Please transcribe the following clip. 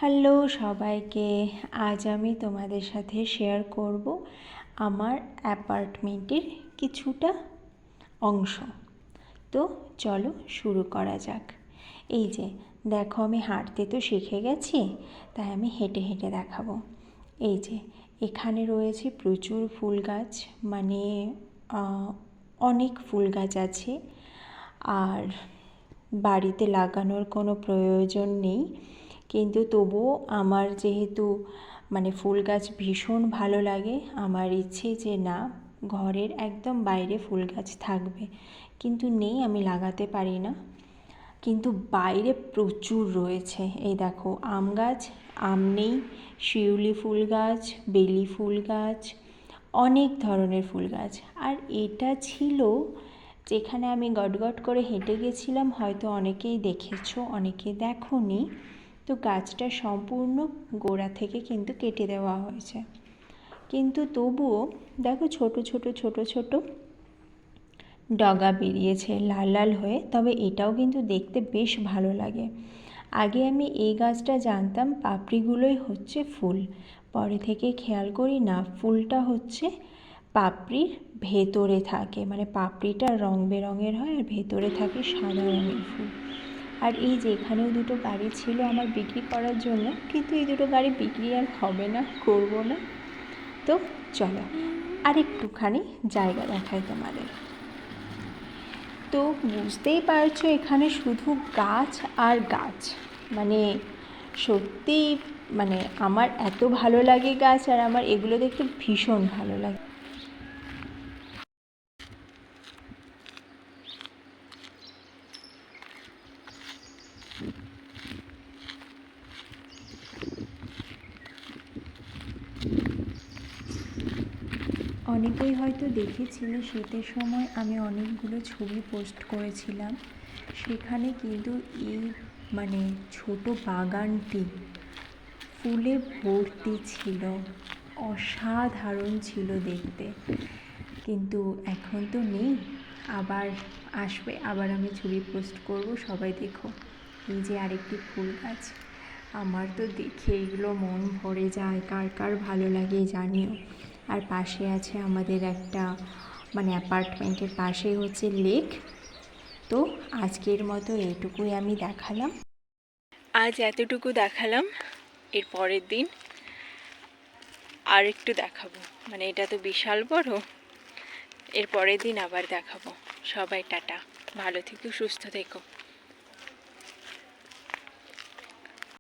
Hello সবাইকে, আজ আমি তোমাদের সাথে শেয়ার করব আমার অ্যাপার্টমেন্টের কিছুটা অংশ। তো চলো শুরু করা যাক। এই যে দেখো, আমি হাঁটতে তো শিখে গেছি, তাই আমি হেঁটে হেঁটে দেখাবো। এই যে এখানে রয়েছে প্রচুর ফুল গাছ, মানে অনেক ফুল গাছ আছে। আর বাড়িতে লাগানোর কোনো প্রয়োজন নেই, কিন্তু তবুও আমার যেহেতু মানে ফুল গাছ ভীষণ ভালো লাগে, আমার ইচ্ছে যে না, ঘরের একদম বাইরে ফুল গাছ থাকবে, কিন্তু নেই, আমি লাগাতে পারি না। কিন্তু বাইরে প্রচুর রয়েছে। এই দেখো, আম গাছ, আম নেই, শিউলি ফুল গাছ, বেলি ফুল গাছ, অনেক ধরনের ফুল গাছ। আর এটা ছিল যেখানে আমি গটগট করে হেঁটে গেছিলাম, হয়তো অনেকেই দেখেছো, অনেকে দেখোনি। তো গাছটা সম্পূর্ণ গোড়া থেকে কিন্তু কেটে দেওয়া হয়েছে, কিন্তু তবুও দেখো ছোট ছোট ছোট ছোট ডগা বেরিয়েছে লাল লাল হয়ে। তবে এটাও কিন্তু দেখতে বেশ ভালো লাগে। আগে আমি এই গাছটা জানতাম পাপড়িগুলোই হচ্ছে ফুল, পরে থেকে খেয়াল করি না, ফুলটা হচ্ছে পাপড়ির ভেতরে থাকে, মানে পাপড়িটা রং বেরঙের হয় আর ভেতরে থাকে সাদা রঙের ফুল। আর এই যে এখানেও দুটো গাড়ি ছিল আমার বিক্রি করার জন্য, কিন্তু এই দুটো গাড়ি বিক্রি আর হবে না, করব না। তো চলো আরেকটুখানি জায়গা দেখাই তোমাদের। তো বুঝতেই পারছো এখানে শুধু গাছ আর গাছ, মানে সত্যিই, মানে আমার এত ভালো লাগে গাছ, আর আমার এগুলো দেখতে ভীষণ ভালো লাগে। অনেকেই হয়তো দেখেছিল শীতের সময় আমি অনেকগুলো ছবি পোস্ট করেছিলাম, সেখানে কিন্তু এই মানে ছোট বাগানটি ফুলে ভর্তি ছিল, অসাধারণ ছিল দেখতে। কিন্তু এখন তো নেই, আবার আসবে, আবার আমি ছবি পোস্ট করব, সবাই দেখো। এই যে আরেকটি ফুল গাছ, আমার তো দেখে এগুলো মন ভরে যায়, কার কার ভালো লাগে জানিও। আর পাশে আছে আমাদের একটা, মানে অ্যাপার্টমেন্টের পাশেই হচ্ছে লেক। তো আজকের মতো এইটুকুই আমি দেখালাম, আজ এতটুকু দেখালাম। এর পরের দিন আর একটু দেখাবো, মানে এটা তো বিশাল বড়, এর পরের দিন আবার দেখাবো। সবাই টাটা, ভালো থেকো, সুস্থ থেকো।